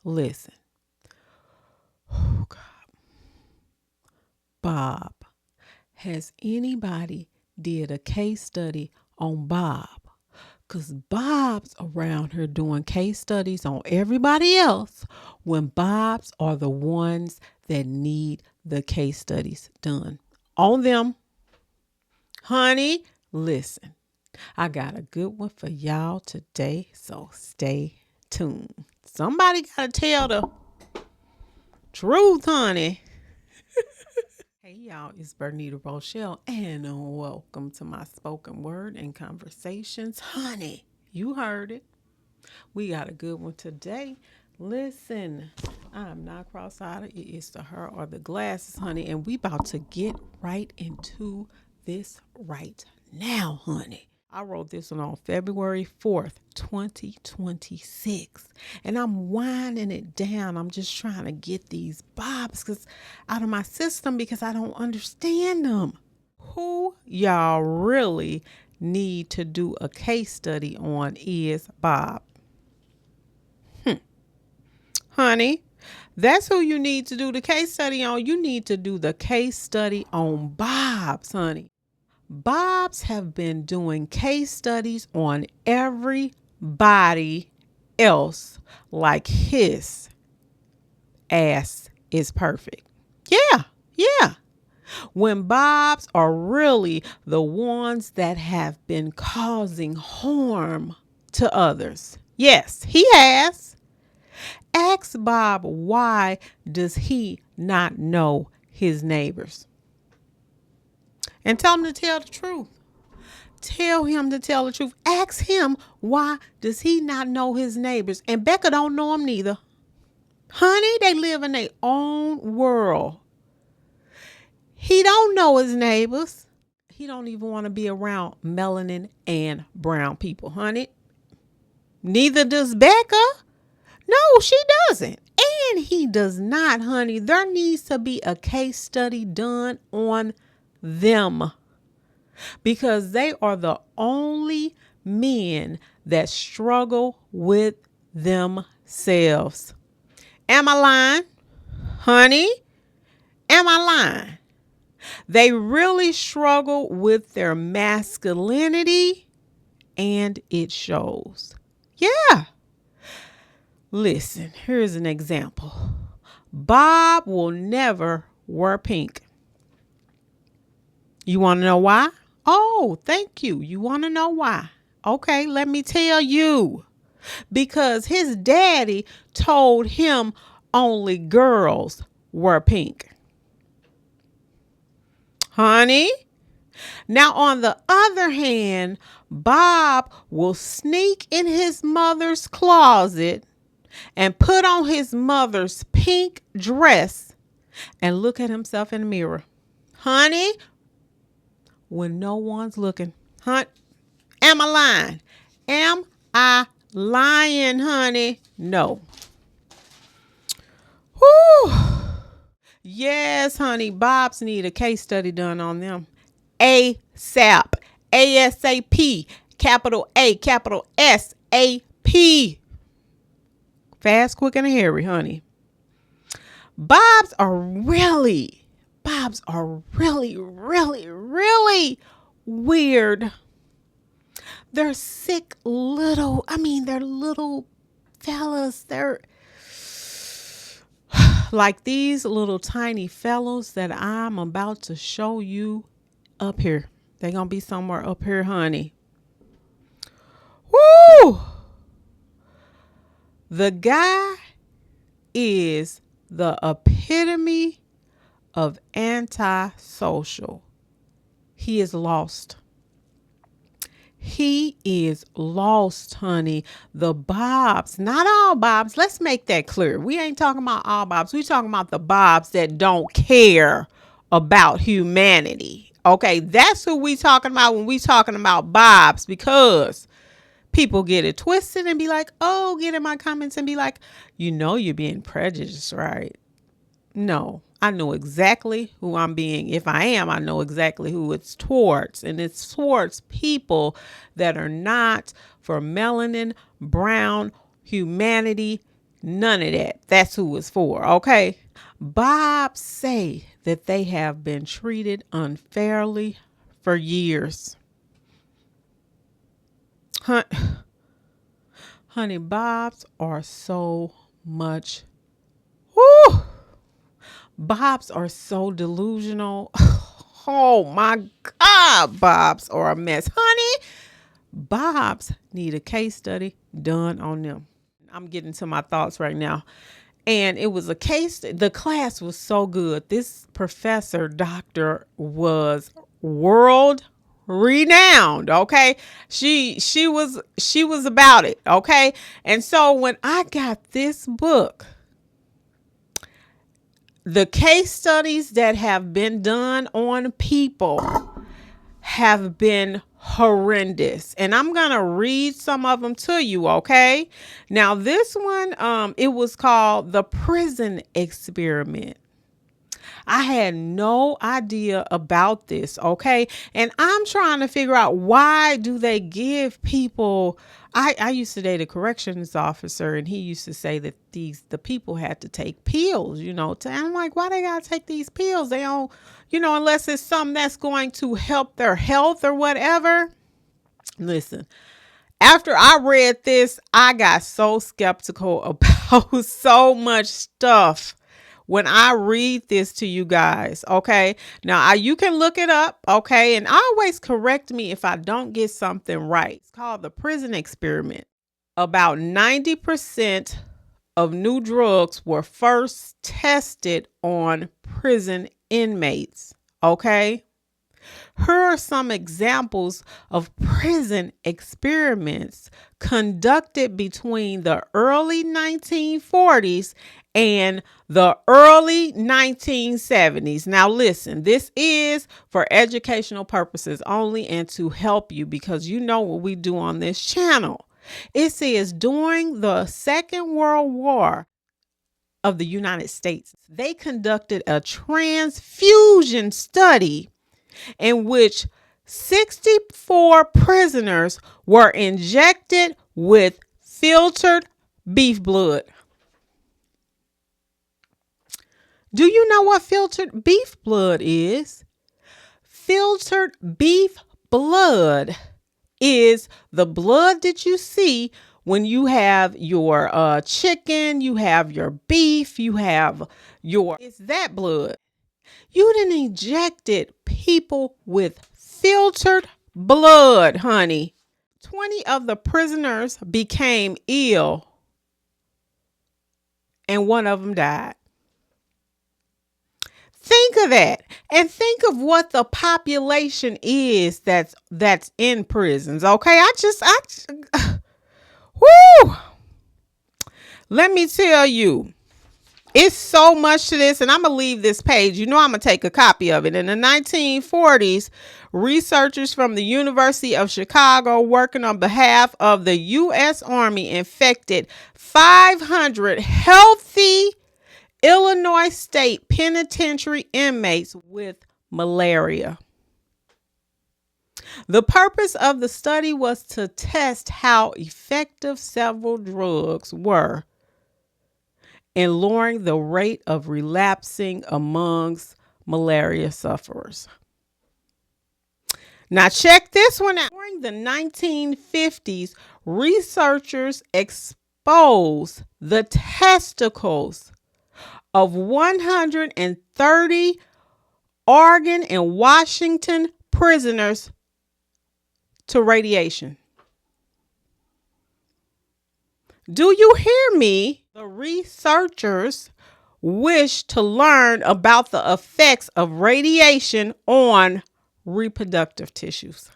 Listen. Oh, God. Bob. Has anybody did a case study on Bob? Because Bob's around here doing case studies on everybody else when Bob's are the ones that need the case studies done on them. Honey, listen, I got a good one for y'all today, so stay tuned. Somebody got to tell the truth, honey. Hey y'all, it's Bernita Rochele, and welcome to my spoken word and conversations. Honey, you heard it. We got a good one today. Listen, I'm not cross-eyed. It is the her or the glasses, honey, and we about to get right into this right now, honey. I wrote this one on February 4th, 2026. And I'm winding it down. I'm just trying to get these bobs out of my system because I don't understand them. Who y'all really need to do a case study on is Bob. Honey, that's who you need to do the case study on. You need to do the case study on Bob's, honey. Bob's have been doing case studies on everybody else like his ass is perfect. Yeah, yeah. When Bob's are really the ones that have been causing harm to others. Yes, he has. Ask Bob, why does he not know his neighbors? And tell him to tell the truth. Tell him to tell the truth. Ask him, why does he not know his neighbors? And Becca don't know him neither. Honey, they live in their own world. He don't know his neighbors. He don't even want to be around melanin and brown people, honey. Neither does Becca. No, she doesn't. And he does not, honey. There needs to be a case study done on them because they are the only men that struggle with themselves. Am I lying? Honey, am I lying? They really struggle with their masculinity and it shows. Yeah. Listen, here's an example. Bob will never wear pink. You want to know why? Oh, thank you. You want to know why? Okay, let me tell you. Because his daddy told him only girls wear pink. Honey? Now, on the other hand, Bob will sneak in his mother's closet and put on his mother's pink dress and look at himself in the mirror. Honey, when no one's looking. Am I lying? Am I lying, honey? No. Whew. Yes, honey. Bob's need a case study done on them. ASAP. ASAP. Capital A, capital SAP. Fast, quick, and hairy, honey. Bob's are really, really weird. They're sick little, they're little fellas. They're like these little tiny fellows that I'm about to show you up here. They're going to be somewhere up here, honey. Woo! The guy is the epitome of antisocial. He is lost. He is lost, honey. The Bobs, not all Bobs. Let's make that clear. We ain't talking about all Bobs. We talking about the Bobs that don't care about humanity. Okay, that's who we talking about when we talking about Bobs, because people get it twisted and be like, oh, get in my comments and be like, you're being prejudiced, right? No, I know exactly who I'm being. If I am, I know exactly who it's towards. And it's towards people that are not for melanin, brown, humanity, None of that. That's who it's for, okay? Bobs say that they have been treated unfairly for years. Honey, Bobs are so much. Woo! Bobs are so delusional. Oh my God, Bobs are a mess. Honey, Bobs need a case study done on them. I'm getting to my thoughts right now. And it was a case, the class was so good. This professor, doctor, was world renowned, okay? She was about it, okay? And so when I got this book, the case studies that have been done on people have been horrendous, and I'm gonna read some of them to you, okay? Now this one, it was called the prison experiment. I had no idea about this, okay? And I'm trying to figure out, why do they give people. I used to date a corrections officer, and he used to say that the people had to take pills, and I'm like, why they gotta take these pills? They don't, unless it's something that's going to help their health or whatever. Listen, after I read this, I got so skeptical about so much stuff. When I read this to you guys, okay? Now, you can look it up, okay? And always correct me if I don't get something right. It's called the prison experiment. About 90% of new drugs were first tested on prison inmates, okay? Here are some examples of prison experiments conducted between the early 1940s and the early 1970s. Now listen, this is for educational purposes only and to help you, because you know what we do on this channel. It says during the Second World War of the United States, they conducted a transfusion study in which 64 prisoners were injected with filtered beef blood. Do you know what filtered beef blood is? Filtered beef blood is the blood that you see when you have your chicken, you have your beef, it's that blood. You done injected people with filtered blood, honey. 20 of the prisoners became ill, and one of them died. Think of that, and think of what the population is that's in prisons. Okay, whoo. Let me tell you, it's so much to this, and I'm going to leave this page. I'm going to take a copy of it. In the 1940s, researchers from the University of Chicago, working on behalf of the U.S. Army, infected 500 healthy Illinois State Penitentiary inmates with malaria. The purpose of the study was to test how effective several drugs were in lowering the rate of relapsing amongst malaria sufferers. Now check this one out. During the 1950s, researchers exposed the testicles of 130 Oregon and Washington prisoners to radiation. Do you hear me? The researchers wish to learn about the effects of radiation on reproductive tissues.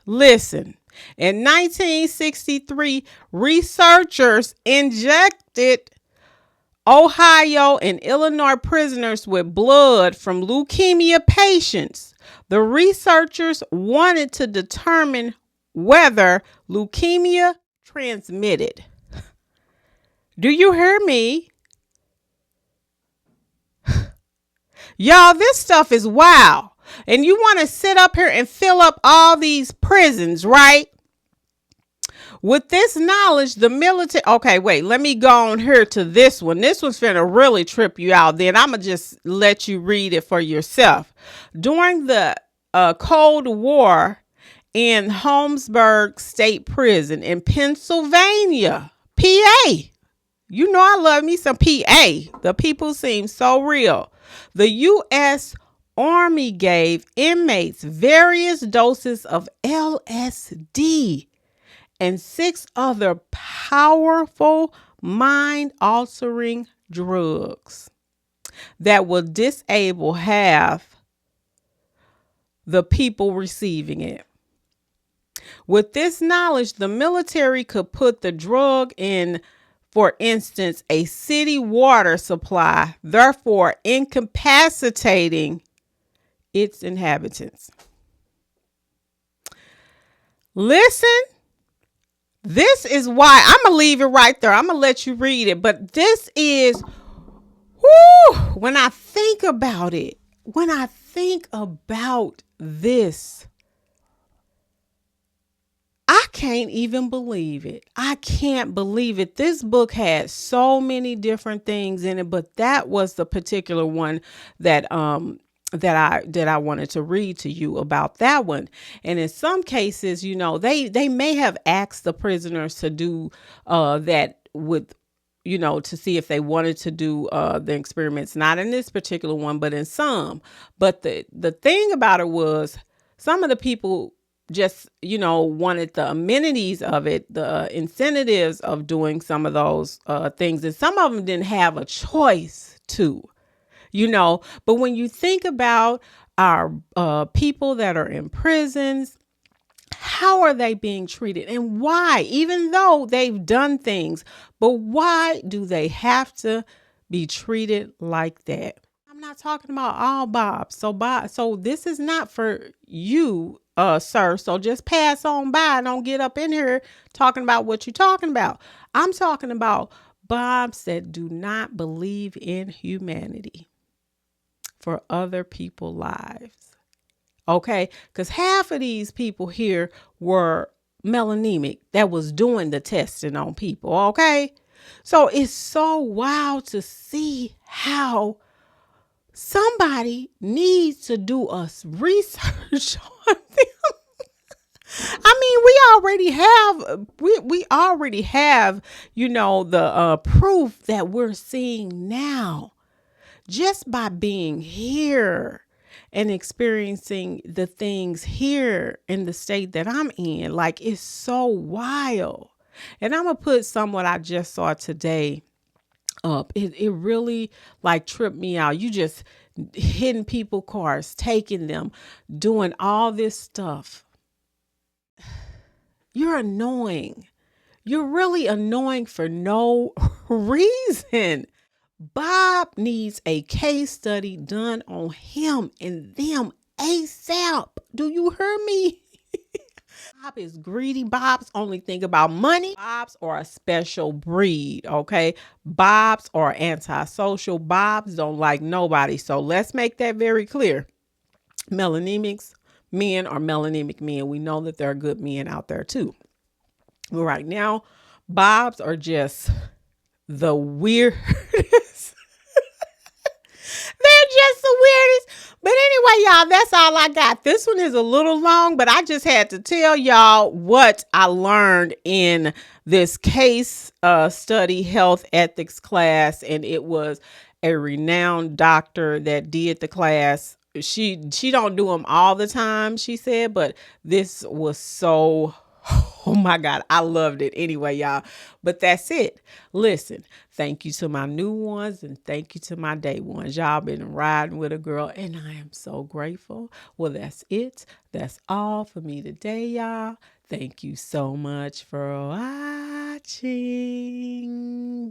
Listen, in 1963, researchers injected Ohio and Illinois prisoners with blood from leukemia patients. The researchers wanted to determine whether leukemia transmitted. Do you hear me? Y'all, this stuff is wow. And you want to sit up here and fill up all these prisons, right? With this knowledge, the military. Okay, wait, let me go on here to this one. This one's finna really trip you out. Then I'm going to just let you read it for yourself. During the Cold War in Holmesburg State Prison in Pennsylvania, PA. You know I love me some PA. The people seem so real. The U.S. Army gave inmates various doses of LSD and 6 other powerful mind-altering drugs that will disable half the people receiving it. With this knowledge, the military could put the drug in, for instance, a city water supply, therefore incapacitating its inhabitants. Listen. This is why I'm going to leave it right there. I'm going to let you read it. But this is, when I think about it, when I think about this, I can't even believe it. I can't believe it. This book had so many different things in it, but that was the particular one that I wanted to read to you about that one. And in some cases, you know, they may have asked the prisoners to do that with, you know, to see if they wanted to do the experiments, not in this particular one, but in some. But the thing about it was some of the people just, you know, wanted the amenities of it, the incentives of doing some of those things. And some of them didn't have a choice to. You know, but when you think about our people that are in prisons, how are they being treated and why? Even though they've done things, but why do they have to be treated like that? I'm not talking about all Bobs. So this is not for you, sir. So just pass on by and don't get up in here talking about what you're talking about. I'm talking about Bobs that do not believe in humanity for other people's lives. Okay? Because half of these people here were melanemic that was doing the testing on people. Okay? So it's so wild to see how somebody needs to do us research on them. I mean, we already have, you know, the proof that we're seeing now. Just by being here and experiencing the things here in the state that I'm in, like it's so wild. And I'm going to put some what I just saw today up. It really like tripped me out. You just hitting people cars, taking them, doing all this stuff. You're annoying. You're really annoying for no reason. Bob needs a case study done on him and them ASAP. Do you hear me? Bob is greedy. Bobs only think about money. Bobs are a special breed, okay? Bobs are antisocial. Bobs don't like nobody. So let's make that very clear. Melanemics, men are melanemic men. We know that there are good men out there too. But right now, Bobs are just the weirdest. They're just the weirdest. But anyway, y'all, that's all I got. This one is a little long, but I just had to tell y'all what I learned in this case study health ethics class. And it was a renowned doctor that did the class. She don't do them all the time, she said, but this was so, oh my God, I loved it. Anyway, y'all, but that's it. Listen, thank you to my new ones and thank you to my day ones. Y'all been riding with a girl and I am so grateful. Well, that's it. That's all for me today, y'all. Thank you so much for watching.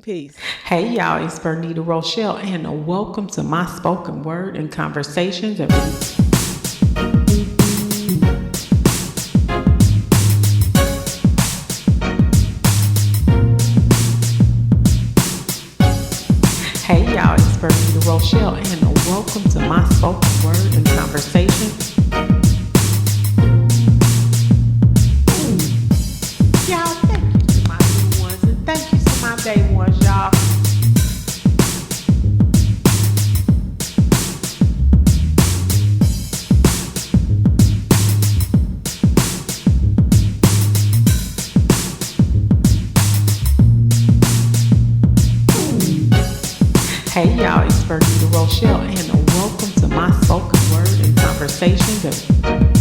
Peace. Hey, y'all, it's Bernita Rochele and welcome to my spoken word and conversations. Hey y'all, it's Bernita Rochele and welcome to my spoken word and conversation. Y'all, thank you to my new ones and thank you to my day ones, y'all. Hey y'all, it's Bernita Rochele and welcome to my spoken word and conversation.